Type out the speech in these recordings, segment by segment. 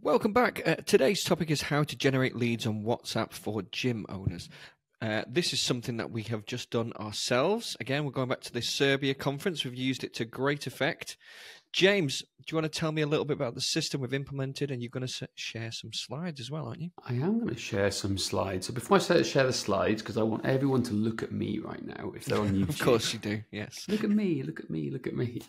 Welcome back. Today's topic is how to generate leads on WhatsApp for gym owners. This is something that we have just done ourselves. Again, we're going back to this Serbia conference. We've used it to great effect. James, do you want to tell me a little bit about the system we've implemented? And you're going to share some slides as well, aren't you? I am going to share some slides. So before I share the slides, because I want everyone to look at me right now, if they're on YouTube. Of course you do, yes. Look at me, look at me, look at me.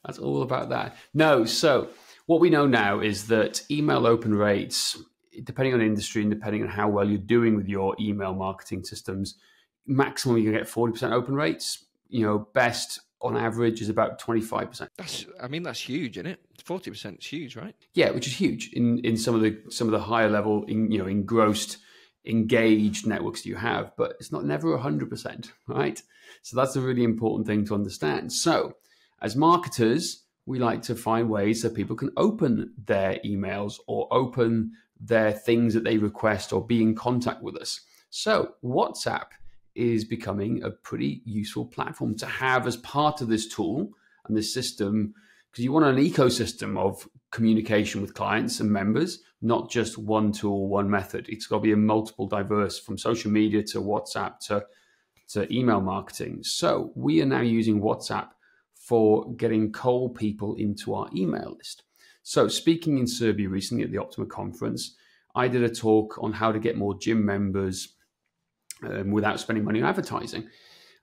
That's all about that. No, so what we know now is that email open rates, depending on industry and depending on how well you're doing with your email marketing systems, maximum you can get 40% open rates. Best on average is about 25%. That's huge, isn't it? 40% is huge, right? Yeah, which is huge in some of the higher level, engrossed, engaged networks you have, but it's never 100%, right? So that's a really important thing to understand. So as marketers, we like to find ways that people can open their emails or open their things that they request or be in contact with us. So WhatsApp is becoming a pretty useful platform to have as part of this tool and this system, because you want an ecosystem of communication with clients and members, not just one tool, one method. It's got to be a multiple diverse, from social media to WhatsApp to email marketing. So we are now using WhatsApp for getting cold people into our email list. So speaking in Serbia recently at the Optima conference, I did a talk on how to get more gym members without spending money on advertising.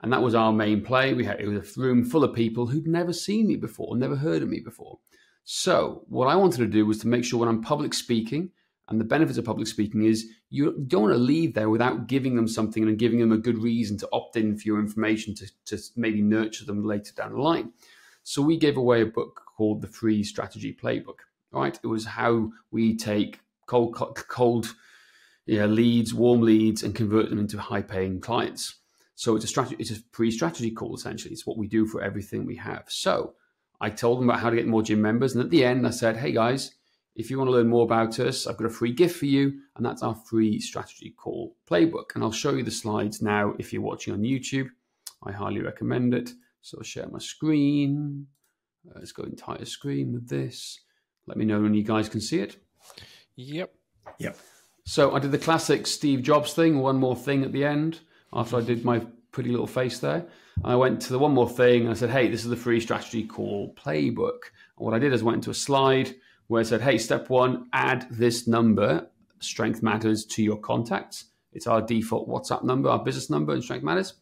And that was our main play. It was a room full of people who'd never seen me before, never heard of me before. So what I wanted to do was to make sure when I'm public speaking, and the benefits of public speaking is you don't want to leave there without giving them something and giving them a good reason to opt in for your information to maybe nurture them later down the line. So we gave away a book called The Free Strategy Playbook, right? It was how we take cold leads, warm leads, and convert them into high-paying clients. So it's a free strategy call, essentially. It's what we do for everything we have. So I told them about how to get more gym members. And at the end, I said, hey, guys, if you want to learn more about us, I've got a free gift for you. And that's our free strategy call playbook. And I'll show you the slides now if you're watching on YouTube. I highly recommend it. So I'll share my screen. Let's go entire screen with this. Let me know when you guys can see it. Yep. So I did the classic Steve Jobs thing, one more thing at the end, after I did my pretty little face there. And I went to the one more thing and I said, hey, this is the free strategy call playbook. And what I did is went into a slide where I said, hey, step one, add this number, Strength Matters, to your contacts. It's our default WhatsApp number, our business number in Strength Matters.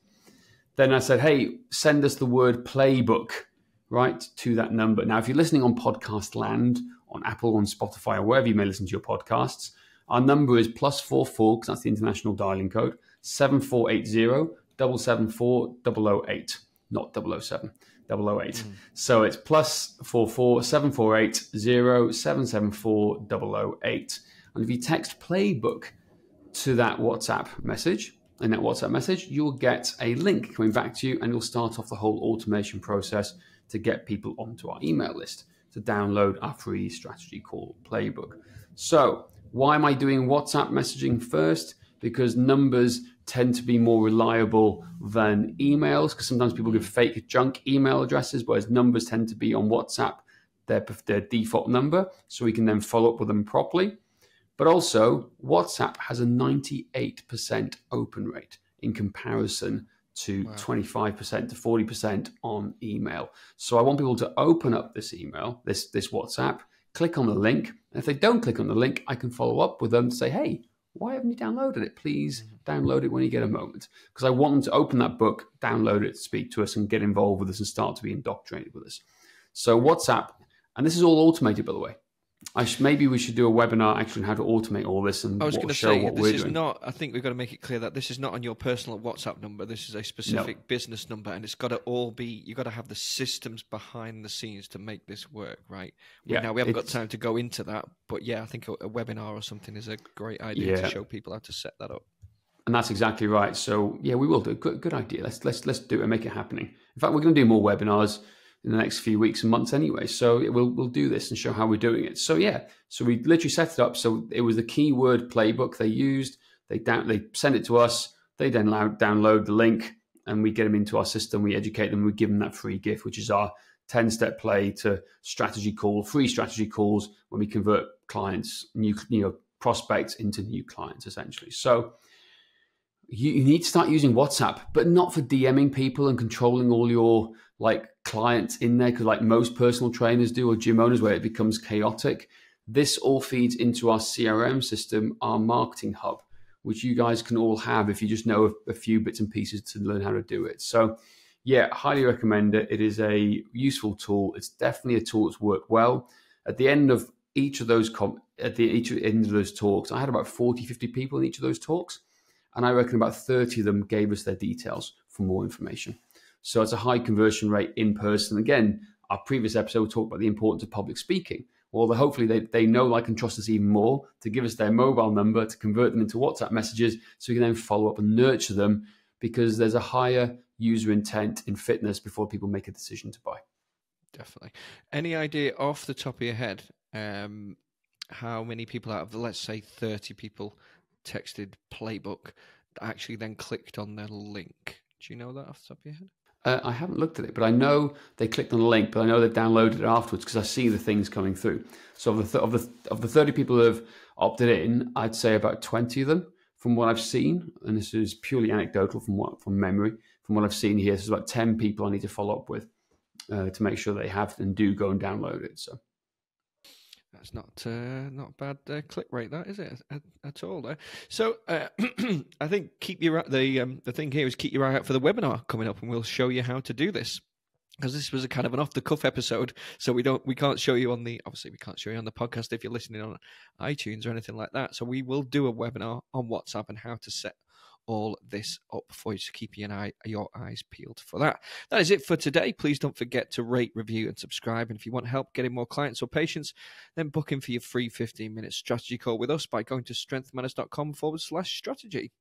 Then I said, hey, send us the word playbook, right, to that number. Now, if you're listening on podcast land, on Apple, on Spotify, or wherever you may listen to your podcasts, our number is +44, because that's the international dialing code, 7480 774 008, not 007, 008. So it's +44 748 774 008. And if you text playbook to that WhatsApp message, in that WhatsApp message, you'll get a link coming back to you, and you'll start off the whole automation process to get people onto our email list to download our free strategy call playbook. So why am I doing WhatsApp messaging first? Because numbers tend to be more reliable than emails, because sometimes people give fake junk email addresses, whereas numbers tend to be on WhatsApp their default number, so we can then follow up with them properly. But also, WhatsApp has a 98% open rate in comparison to 25% to 40% on email. So I want people to open up this email, this WhatsApp, click on the link. And if they don't click on the link, I can follow up with them to say, hey, why haven't you downloaded it? Please download it when you get a moment. Because I want them to open that book, download it, speak to us, and get involved with us and start to be indoctrinated with us. So WhatsApp, and this is all automated, by the way. Maybe we should do a webinar actually on how to automate all this and show what we're doing. I think we've got to make it clear that this is not on your personal WhatsApp number. This is a specific business number, and it's got to all be, you've got to have the systems behind the scenes to make this work, right? Now, we haven't got time to go into that, but yeah, I think a webinar or something is a great idea to show people how to set that up. And that's exactly right. So yeah, we will do. Good idea. Let's do it and make it happening. In fact, we're going to do more webinars in the next few weeks and months anyway. So we'll do this and show how we're doing it. So yeah, so we literally set it up. So it was the keyword playbook they used. They send it to us. They then download the link, and we get them into our system. We educate them. We give them that free gift, which is our 10-step play to strategy call, free strategy calls when we convert clients, new prospects into new clients, essentially. So you need to start using WhatsApp, but not for DMing people and controlling all your like clients in there, because like most personal trainers do or gym owners, where it becomes chaotic. This all feeds into our CRM system, our marketing hub, which you guys can all have if you just know a few bits and pieces to learn how to do it. So yeah, highly recommend it. It is a useful tool. It's definitely a tool that's worked well. At the end of each of those talks, I had about 40, 50 people in each of those talks. And I reckon about 30 of them gave us their details for more information. So it's a high conversion rate in person. Again, our previous episode talked about the importance of public speaking. Well, hopefully they know, like, and trust us even more to give us their mobile number, to convert them into WhatsApp messages, so we can then follow up and nurture them, because there's a higher user intent in fitness before people make a decision to buy. Definitely. Any idea off the top of your head how many people out of the, let's say, 30 people texted Playbook actually then clicked on their link? Do you know that off the top of your head? I haven't looked at it, but I know they clicked on the link, but I know they've downloaded it afterwards because I see the things coming through. So of the 30 people who have opted in, I'd say about 20 of them, from what I've seen, and this is purely anecdotal from memory, from what I've seen here, there's about 10 people I need to follow up with to make sure they have and do go and download it. So that's not bad click rate, that is it at all there. So I think the thing here is keep your eye out for the webinar coming up, and we'll show you how to do this, because this was a kind of an off the cuff episode. So we can't show you on the podcast if you're listening on iTunes or anything like that. So we will do a webinar on WhatsApp and how to set all this up for you, to keep your eyes peeled for that. That is it for today. Please don't forget to rate, review, and subscribe. And if you want help getting more clients or patients, then book in for your free 15-minute strategy call with us by going to strengthmanners.com/strategy.